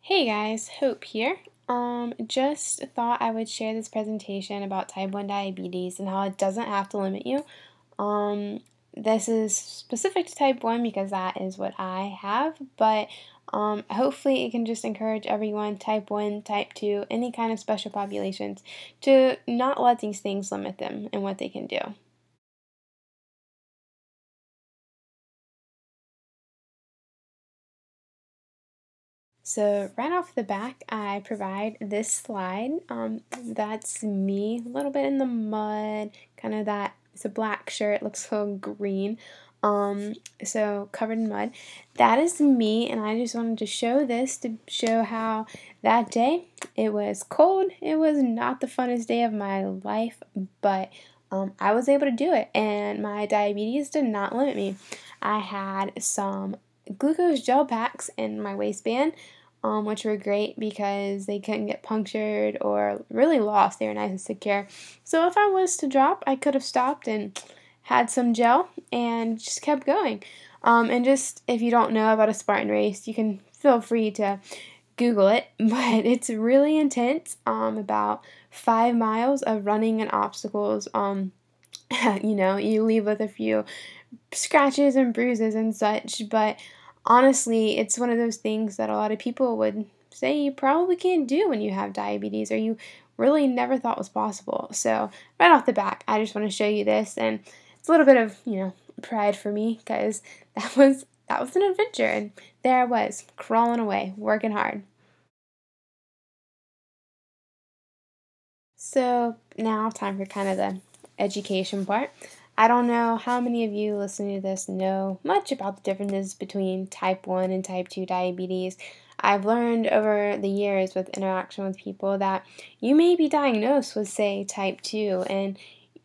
Hey guys, Hope here. Just thought I would share this presentation about type 1 diabetes and how it doesn't have to limit you. Um, this is specific to type 1 because that is what I have, but hopefully it can just encourage everyone, type 1, type 2, any kind of special populations, to not let these things limit them and what they can do. So right off the back, I provide this slide. That's me, a little bit in the mud, kind of that. It's a black shirt, looks so green. So covered in mud. That is me, and I just wanted to show this to show how that day it was cold. It was not the funnest day of my life, but I was able to do it, and my diabetes did not limit me. I had some glucose gel packs in my waistband, which were great because they couldn't get punctured or really lost. They were nice and secure. So if I was to drop, I could have stopped and had some gel and just kept going. And just if you don't know about a Spartan race, you can feel free to Google it, but it's really intense. About 5 miles of running and obstacles. You leave with a few scratches and bruises and such, but honestly, it's one of those things that a lot of people would say you probably can't do when you have diabetes or you really never thought was possible. So, right off the back, I just want to show you this, and it's a little bit of, pride for me because that was an adventure, and there I was, crawling away, working hard. So now time for kind of the education part. I don't know how many of you listening to this know much about the differences between type 1 and type 2 diabetes. I've learned over the years with interaction with people that you may be diagnosed with, say, type 2, and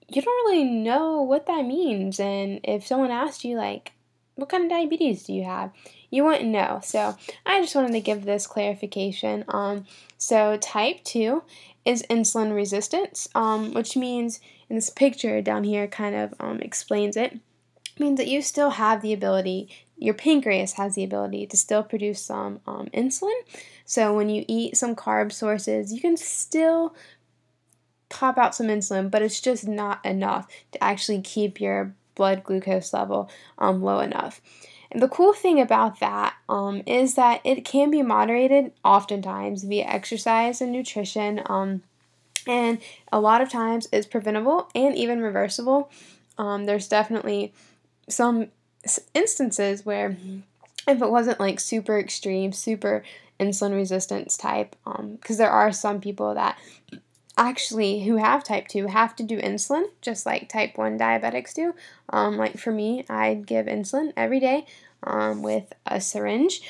you don't really know what that means. And if someone asked you, like, what kind of diabetes do you have? You wouldn't know. So I just wanted to give this clarification. So type 2 is insulin resistance, which means, in this picture down here kind of explains it, means that you still have the ability, your pancreas has the ability to still produce some insulin. So when you eat some carb sources, you can still pop out some insulin, but it's just not enough to actually keep your blood glucose level low enough. And the cool thing about that is that it can be moderated oftentimes via exercise and nutrition, and a lot of times it's preventable and even reversible. There's definitely some instances where if it wasn't like super extreme, super insulin resistance type, because there are some people that actually who have type 2 have to do insulin just like type 1 diabetics do. Like for me, I give insulin every day with a syringe.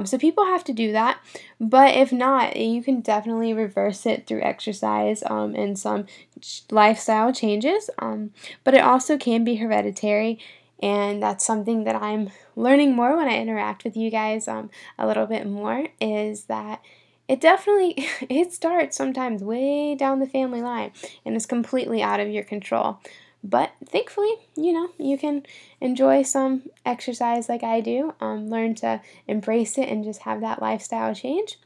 So people have to do that, but if not, you can definitely reverse it through exercise and some lifestyle changes. But it also can be hereditary, and that's something that I'm learning more when I interact with you guys a little bit more, is that it definitely it starts sometimes way down the family line and is completely out of your control. But thankfully, you can enjoy some exercise like I do, learn to embrace it and just have that lifestyle change.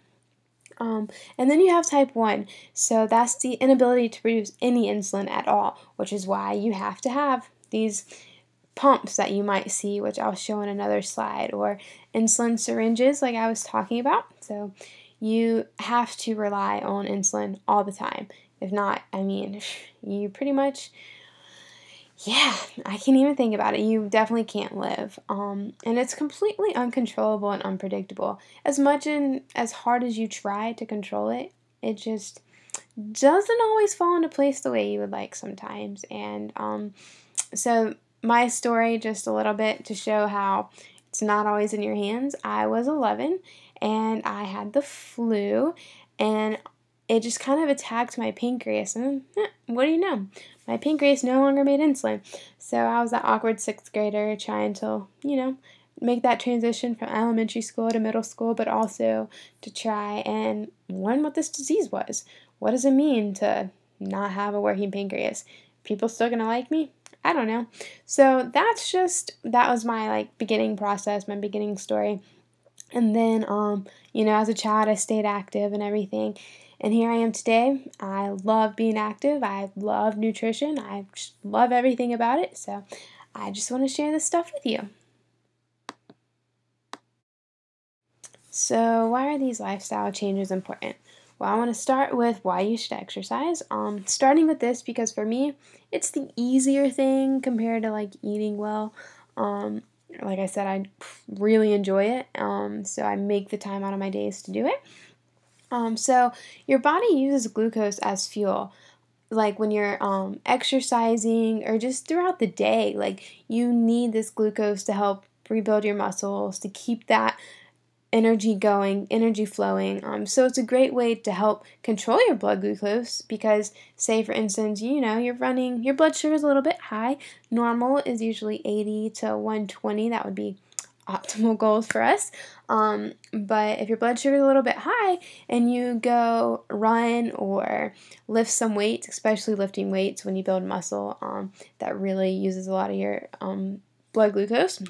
And then you have type 1. So that's the inability to produce any insulin at all, which is why you have to have these pumps that you might see, which I'll show in another slide, or insulin syringes like I was talking about. So you have to rely on insulin all the time. If not, you pretty much, yeah, I can't even think about it. You definitely can't live. And it's completely uncontrollable and unpredictable. As much and as hard as you try to control it, it just doesn't always fall into place the way you would like sometimes. And so my story, just a little bit to show how it's not always in your hands. I was 11 and I had the flu, and it just kind of attacked my pancreas. And what do you know? My pancreas no longer made insulin. So I was that awkward sixth grader trying to, make that transition from elementary school to middle school, but also to try and learn what this disease was. What does it mean to not have a working pancreas? People still gonna like me? I don't know. So that was my beginning process, my beginning story. And then, as a child, I stayed active and everything. And here I am today. I love being active. I love nutrition. I just love everything about it. So I just want to share this stuff with you. So, why are these lifestyle changes important? Well, I want to start with why you should exercise. Starting with this because for me, it's the easier thing compared to like eating well. Um, like I said, I really enjoy it. So I make the time out of my days to do it. So your body uses glucose as fuel. Like when you're exercising or just throughout the day, like you need this glucose to help rebuild your muscles, to keep that energy going, energy flowing. So it's a great way to help control your blood glucose because, say for instance, you're running, your blood sugar is a little bit high. Normal is usually 80 to 120. That would be optimal goals for us. But if your blood sugar is a little bit high and you go run or lift some weights, especially lifting weights when you build muscle, that really uses a lot of your blood glucose,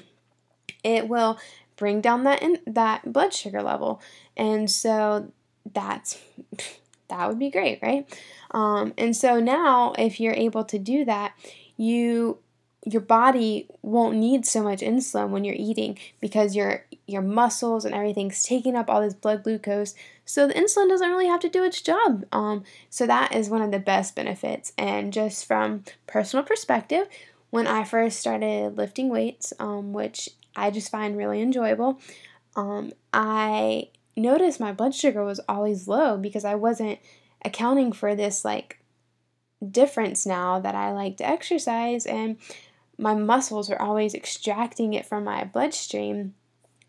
it will bring down that blood sugar level. And so that would be great, right? And so now if you're able to do that, your body won't need so much insulin when you're eating because your muscles and everything's taking up all this blood glucose, so the insulin doesn't really have to do its job. So that is one of the best benefits. And just from personal perspective, when I first started lifting weights, which I just find really enjoyable, I noticed my blood sugar was always low because I wasn't accounting for this like difference now that I like to exercise, and my muscles were always extracting it from my bloodstream.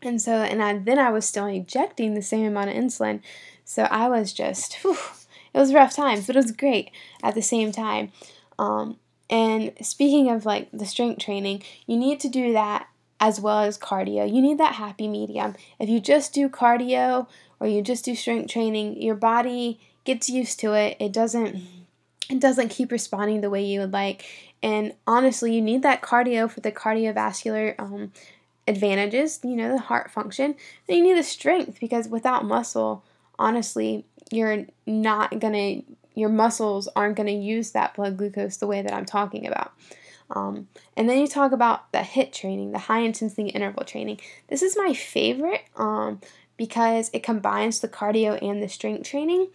And so, then I was still injecting the same amount of insulin. So I was just, it was rough times, but it was great at the same time. And speaking of like the strength training, you need to do that as well as cardio. You need that happy medium. If you just do cardio or you just do strength training, your body gets used to it. It doesn't keep responding the way you would like. And honestly, you need that cardio for the cardiovascular advantages, the heart function. And you need the strength because without muscle, honestly, your muscles aren't going to use that blood glucose the way that I'm talking about. And then you talk about the HIIT training, the high intensity interval training. This is my favorite because it combines the cardio and the strength training.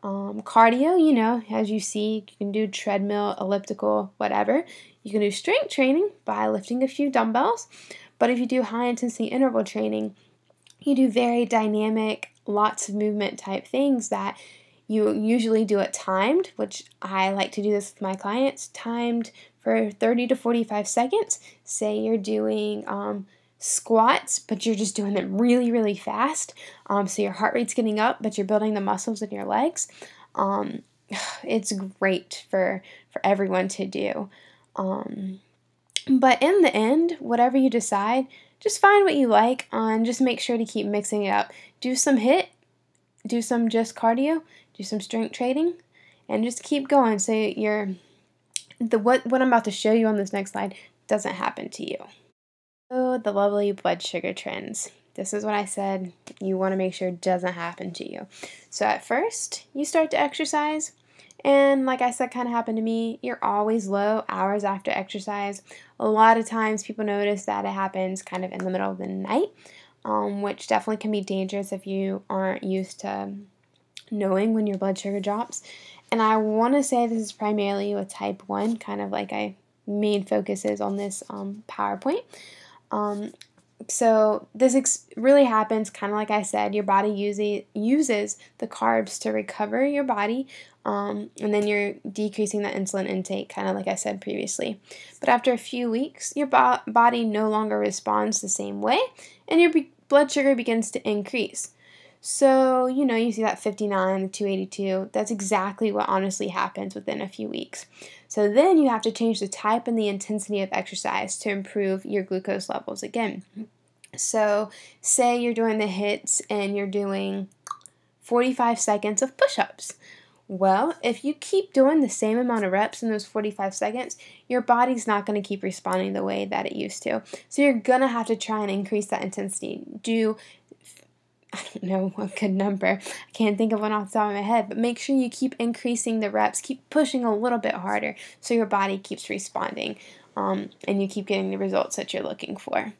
Cardio, as you see, you can do treadmill, elliptical, whatever. You can do strength training by lifting a few dumbbells. But if you do high intensity interval training, you do very dynamic, lots of movement type things that you usually do it timed, which I like to do this with my clients, timed for 30 to 45 seconds. Say you're doing squats, but you're just doing them really, really fast. So your heart rate's getting up, but you're building the muscles in your legs. It's great for everyone to do. But in the end, whatever you decide, just find what you like and just make sure to keep mixing it up. Do some HIIT, do some just cardio, do some strength training, and just keep going so what I'm about to show you on this next slide doesn't happen to you. So the lovely blood sugar trends. This is what I said you want to make sure doesn't happen to you. So at first, you start to exercise, and like I said, kind of happened to me, you're always low hours after exercise. A lot of times people notice that it happens kind of in the middle of the night, which definitely can be dangerous if you aren't used to knowing when your blood sugar drops. And I want to say this is primarily with type 1, kind of like my main focus is on this PowerPoint. So this really happens kind of like I said, your body uses the carbs to recover your body, and then you're decreasing that insulin intake, kind of like I said previously. But after a few weeks, your body no longer responds the same way, and your blood sugar begins to increase. So, you see that 59, the 282, that's exactly what honestly happens within a few weeks. So then you have to change the type and the intensity of exercise to improve your glucose levels again. So say you're doing the HIITs and you're doing 45 seconds of push-ups. Well, if you keep doing the same amount of reps in those 45 seconds, your body's not going to keep responding the way that it used to. So you're going to have to try and increase that intensity. Do I don't know a good number. I can't think of one off the top of my head, but make sure you keep increasing the reps, keep pushing a little bit harder so your body keeps responding, and you keep getting the results that you're looking for.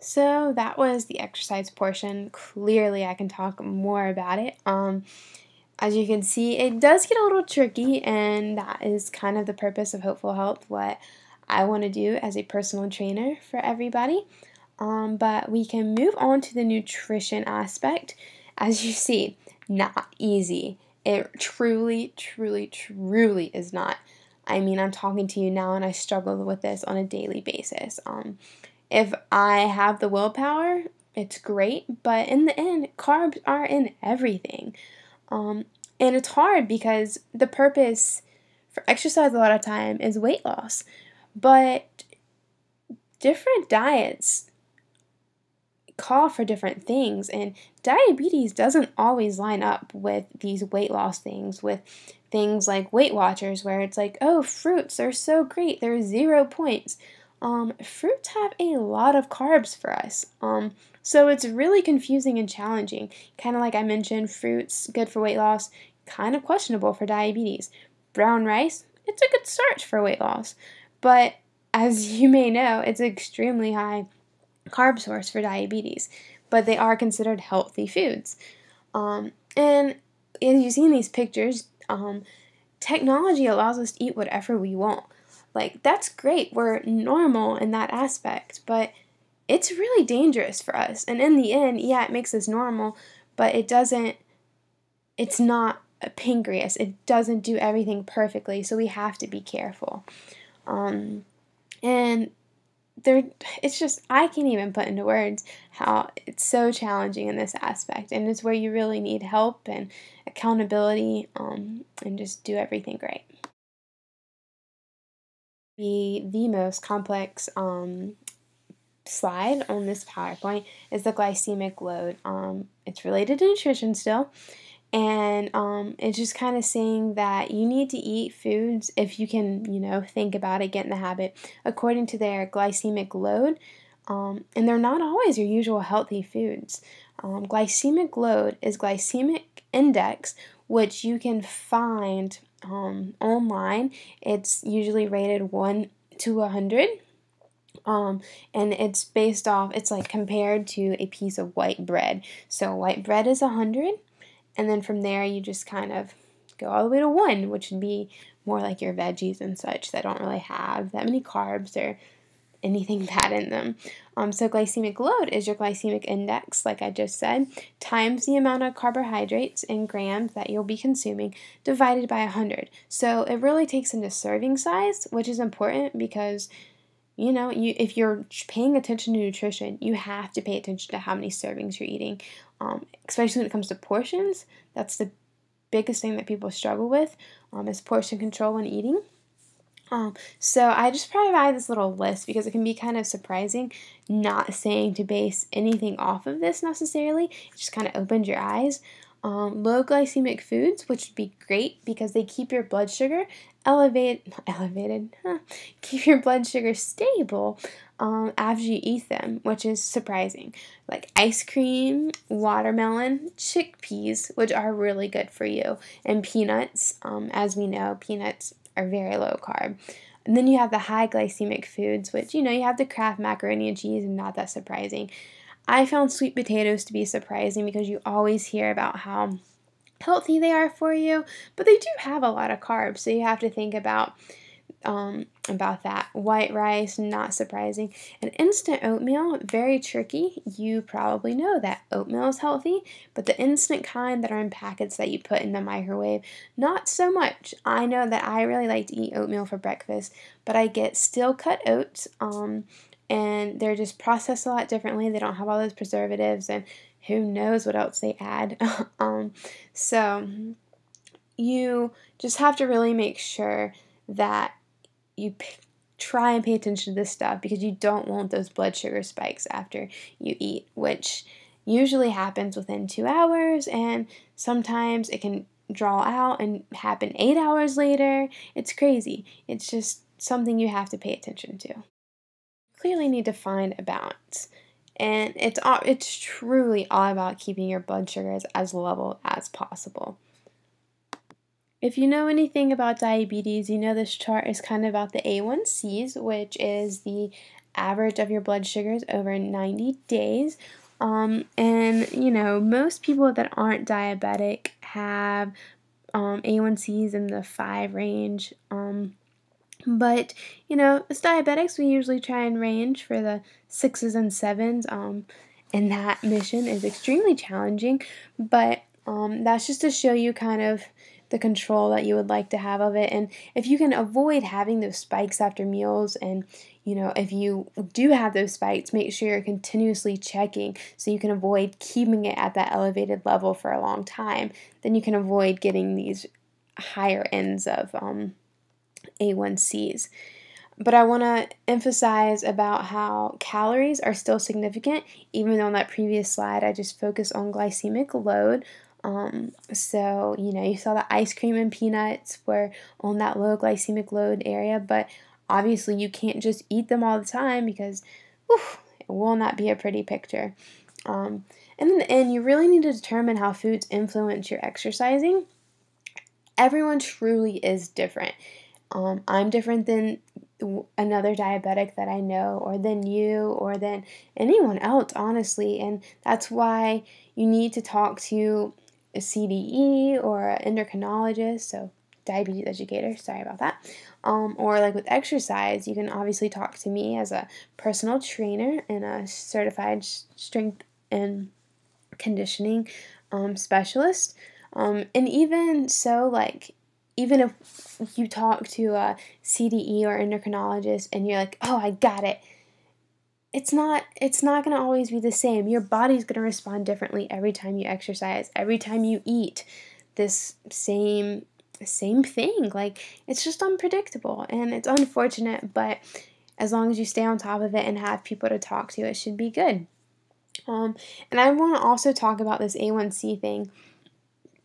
So that was the exercise portion. Clearly, I can talk more about it. As you can see, it does get a little tricky, and that is kind of the purpose of Hopeful Health, what I want to do as a personal trainer for everybody. But we can move on to the nutrition aspect. As you see, not easy. It truly, truly, truly is not. I mean, I'm talking to you now and I struggle with this on a daily basis. If I have the willpower, it's great, but in the end, carbs are in everything. And it's hard because the purpose for exercise a lot of time is weight loss. But different diets call for different things, and diabetes doesn't always line up with these weight loss things, with things like Weight Watchers, where it's like, oh, fruits are so great, they're 0 points. Fruits have a lot of carbs for us. So it's really confusing and challenging. Kind of like I mentioned, fruits, good for weight loss, kind of questionable for diabetes. Brown rice, it's a good start for weight loss. But as you may know, it's an extremely high carb source for diabetes. But they are considered healthy foods. And as you see in these pictures, technology allows us to eat whatever we want. Like, that's great. We're normal in that aspect, but it's really dangerous for us. And in the end, yeah, it makes us normal, but it's not a pancreas. It doesn't do everything perfectly, so we have to be careful. And it's just, I can't even put into words how it's so challenging in this aspect. And it's where you really need help and accountability, and just do everything great. The most complex slide on this PowerPoint is the glycemic load. It's related to nutrition still, and it's just kind of saying that you need to eat foods, if you can, think about it, get in the habit, according to their glycemic load, and they're not always your usual healthy foods. Glycemic load is glycemic index, which you can find online. It's usually rated 1 to 100. And it's based off, it's like compared to a piece of white bread. So white bread is 100, and then from there you just kind of go all the way to 1, which would be more like your veggies and such that don't really have that many carbs or anything bad in them. So glycemic load is your glycemic index, like I just said, times the amount of carbohydrates in grams that you'll be consuming, divided by 100. So it really takes into serving size, which is important because if you're paying attention to nutrition, you have to pay attention to how many servings you're eating, especially when it comes to portions. That's the biggest thing that people struggle with, is portion control when eating. So I just provide this little list because it can be kind of surprising, not saying to base anything off of this necessarily. It just kind of opens your eyes. Low glycemic foods, which would be great because they keep your blood sugar keep your blood sugar stable after you eat them, which is surprising. Like ice cream, watermelon, chickpeas, which are really good for you, and peanuts. As we know, peanuts are very low carb. And then you have the high glycemic foods, which, you have the Kraft macaroni and cheese, and not that surprising. I found sweet potatoes to be surprising because you always hear about how healthy they are for you, but they do have a lot of carbs, so you have to think about that. White rice, not surprising. And instant oatmeal, very tricky. You probably know that oatmeal is healthy, but the instant kind that are in packets that you put in the microwave, not so much. I know that I really like to eat oatmeal for breakfast, but I get steel cut oats, and they're just processed a lot differently. They don't have all those preservatives, and who knows what else they add. So you just have to really make sure that you try and pay attention to this stuff, because you don't want those blood sugar spikes after you eat, which usually happens within 2 hours, and sometimes it can draw out and happen 8 hours later. It's crazy. It's just something you have to pay attention to. Clearly need to find a balance. And it's truly all about keeping your blood sugars as level as possible. If you know anything about diabetes, you know this chart is kind of about the A1Cs, which is the average of your blood sugars over 90 days. And you know, most people that aren't diabetic have A1Cs in the 5 range. But you know, as diabetics, we usually try and range for the 6s and 7s. And that mission is extremely challenging, but that's just to show you kind of the control that you would like to have of it. And if you can avoid having those spikes after meals, and you know, if you do have those spikes, make sure you're continuously checking so you can avoid keeping it at that elevated level for a long time. Then you can avoid getting these higher ends of A1Cs. But I want to emphasize about how calories are still significant, even though on that previous slide I just focused on glycemic load. So, you know, you saw the ice cream and peanuts were on that low glycemic load area, but obviously you can't just eat them all the time because it will not be a pretty picture. And in the end, you really need to determine how foods influence your exercising. Everyone truly is different. I'm different than another diabetic that I know, or than you, or than anyone else, honestly. And that's why you need to talk to a CDE or an endocrinologist, so diabetes educator, sorry about that. Or like with exercise, you can obviously talk to me as a personal trainer and a certified strength and conditioning specialist. And even so, like, even if you talk to a CDE or endocrinologist and you're like, oh, I got it, it's not going to always be the same. Your body's going to respond differently every time you exercise, every time you eat this same thing. Like, it's just unpredictable and it's unfortunate, but as long as you stay on top of it and have people to talk to, it should be good. And I want to also talk about this A1C thing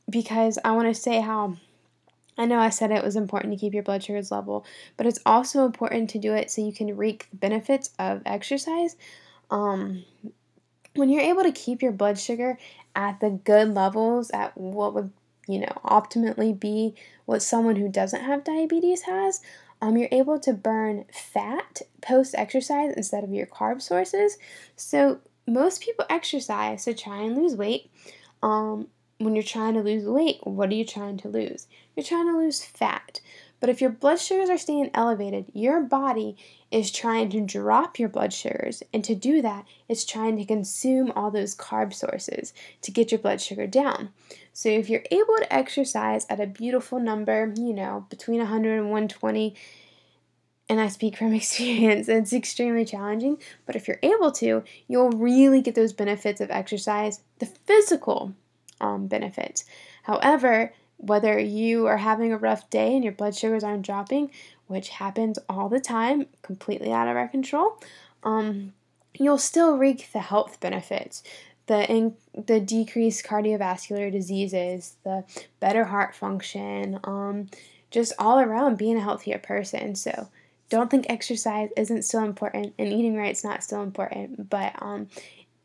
because I want to say how I know I said it was important to keep your blood sugars level, but it's also important to do it so you can reap the benefits of exercise. When you're able to keep your blood sugar at the good levels, at what would, you know, optimally be what someone who doesn't have diabetes has, you're able to burn fat post-exercise instead of your carb sources. So most people exercise to try and lose weight. When you're trying to lose weight, what are you trying to lose? You're trying to lose fat. But if your blood sugars are staying elevated, your body is trying to drop your blood sugars. And to do that, it's trying to consume all those carb sources to get your blood sugar down. So if you're able to exercise at a beautiful number, you know, between 100 and 120, and I speak from experience, it's extremely challenging, but if you're able to, you'll really get those benefits of exercise, the physical benefits. However, whether you are having a rough day and your blood sugars aren't dropping, which happens all the time, completely out of our control, you'll still reap the health benefits, the decreased cardiovascular diseases, the better heart function, just all around being a healthier person. So don't think exercise isn't still important and eating right's not still important, but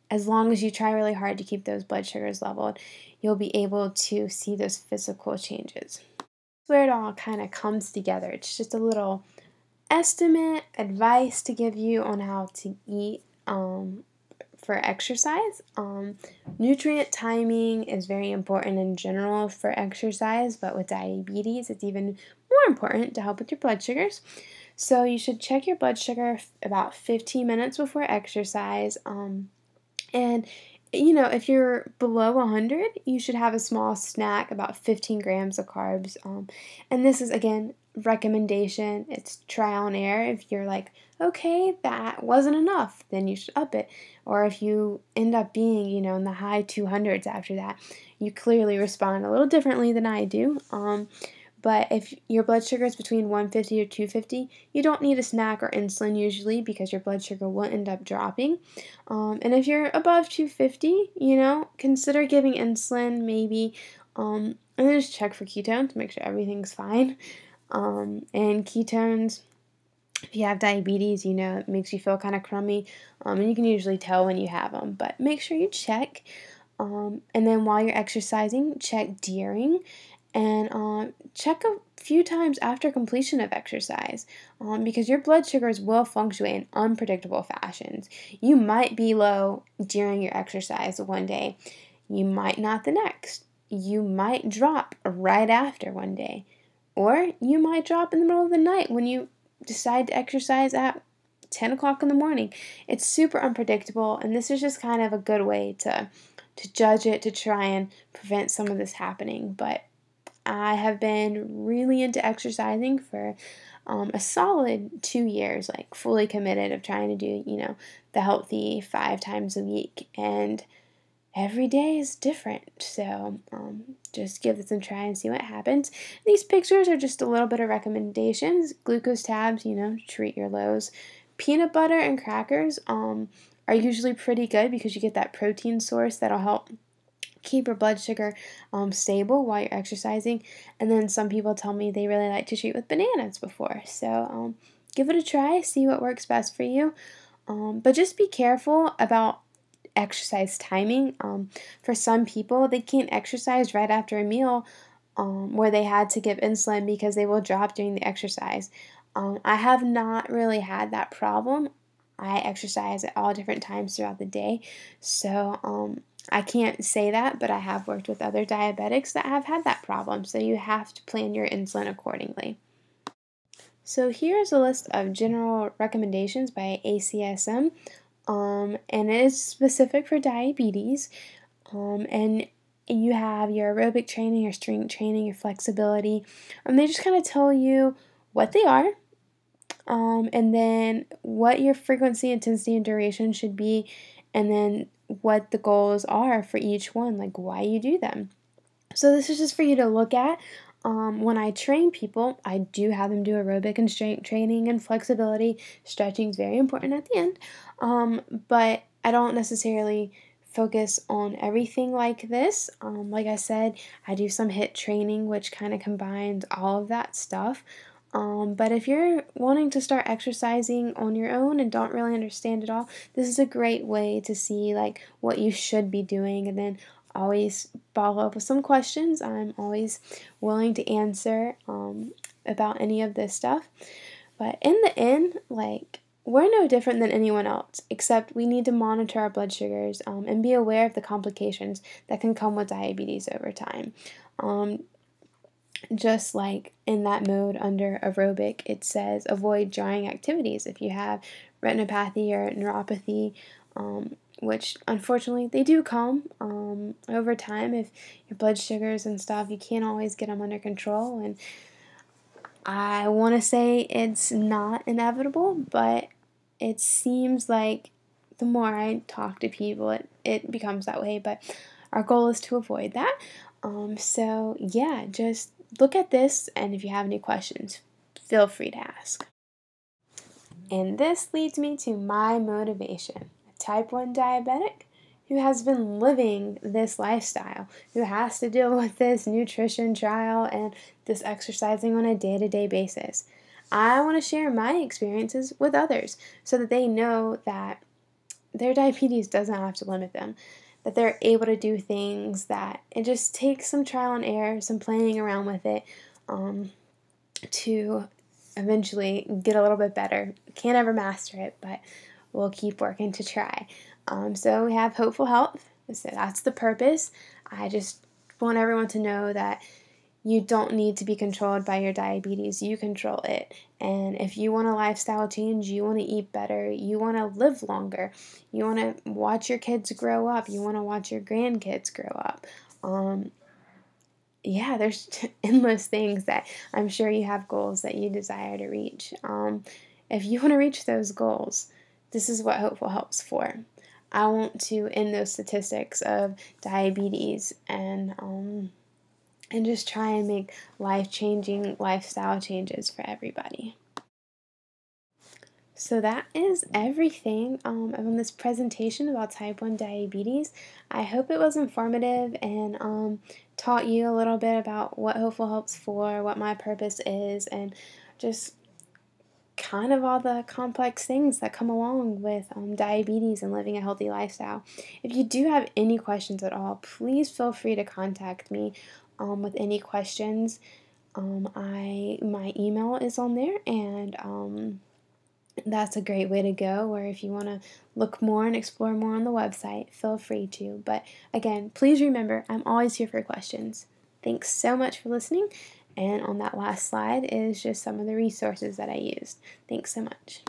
as long as you try really hard to keep those blood sugars leveled, you'll be able to see those physical changes. That's where it all kind of comes together. It's just a little estimate, advice to give you on how to eat for exercise. Nutrient timing is very important in general for exercise, but with diabetes, it's even more important to help with your blood sugars. So you should check your blood sugar about 15 minutes before exercise. And, you know, if you're below 100, you should have a small snack, about 15 grams of carbs. And this is, again, recommendation. It's trial and error. If you're like, okay, that wasn't enough, then you should up it. Or if you end up being, you know, in the high 200s after that, you clearly respond a little differently than I do. But if your blood sugar is between 150 or 250, you don't need a snack or insulin usually because your blood sugar will end up dropping. And if you're above 250, you know, consider giving insulin maybe. And then just check for ketones to make sure everything's fine. And ketones If you have diabetes, you know, it makes you feel kind of crummy, and you can usually tell when you have them, but make sure you check. And then while you're exercising, check during, and check a few times after completion of exercise, because your blood sugars will fluctuate in unpredictable fashions. You might be low during your exercise one day, you might not the next. You might drop right after one day, or you might drop in the middle of the night when you decide to exercise at 10 o'clock in the morning. It's super unpredictable, and this is just kind of a good way to judge it, to try and prevent some of this happening. But I have been really into exercising for a solid 2 years, like fully committed of trying to do, you know, the healthy 5 times a week. And every day is different. So just give this a try and see what happens. These pictures are just a little bit of recommendations. Glucose tabs, you know, treat your lows. Peanut butter and crackers are usually pretty good because you get that protein source that'll help keep your blood sugar stable while you're exercising. And then some people tell me they really like to treat with bananas before. So give it a try, see what works best for you. But just be careful about exercise timing. For some people, they can't exercise right after a meal where they had to give insulin because they will drop during the exercise. I have not really had that problem. I exercise at all different times throughout the day, so I can't say that, but I have worked with other diabetics that have had that problem, so you have to plan your insulin accordingly. So here's a list of general recommendations by ACSM, and it is specific for diabetes, and you have your aerobic training, your strength training, your flexibility, and they just kind of tell you what they are, and then what your frequency, intensity, and duration should be, and then what the goals are for each one, like why you do them. So this is just for you to look at. When I train people, I do have them do aerobic and strength training and flexibility. Stretching is very important at the end, but I don't necessarily focus on everything like this. Like I said, I do some HIIT training, which kind of combines all of that stuff. But if you're wanting to start exercising on your own and don't really understand it all, this is a great way to see like what you should be doing, and then always follow up with some questions. I'm always willing to answer about any of this stuff. But in the end, like, we're no different than anyone else, except we need to monitor our blood sugars and be aware of the complications that can come with diabetes over time. Just like in that mode under aerobic, it says avoid drying activities if you have retinopathy or neuropathy, which unfortunately they do come over time. If your blood sugars and stuff, you can't always get them under control. And I want to say it's not inevitable, but it seems like the more I talk to people, it becomes that way. But our goal is to avoid that. So yeah, just look at this, and if you have any questions, feel free to ask. And this leads me to my motivation. A type 1 diabetic who has been living this lifestyle, who has to deal with this nutrition trial and this exercising on a day-to-day basis. I want to share my experiences with others so that they know that their diabetes doesn't have to limit them, that they're able to do things, that it just takes some trial and error, some playing around with it to eventually get a little bit better. Can't ever master it, but we'll keep working to try. So we have Hopeful Health, so that's the purpose. I just want everyone to know that you don't need to be controlled by your diabetes. You control it. And if you want a lifestyle change, you want to eat better, you want to live longer, you want to watch your kids grow up, you want to watch your grandkids grow up. Yeah, there's endless things that I'm sure you have goals that you desire to reach. If you want to reach those goals, this is what Hopeful Help's for. I want to end those statistics of diabetes and just try and make life-changing lifestyle changes for everybody. So that is everything on this presentation about type 1 diabetes. I hope it was informative and taught you a little bit about what Hopeful Helps for, what my purpose is, and just kind of all the complex things that come along with diabetes and living a healthy lifestyle. If you do have any questions at all, please feel free to contact me with any questions. My email is on there, and that's a great way to go. Or if you want to look more and explore more on the website, feel free to. But again, please remember, I'm always here for questions. Thanks so much for listening. And on that last slide is just some of the resources that I used. Thanks so much.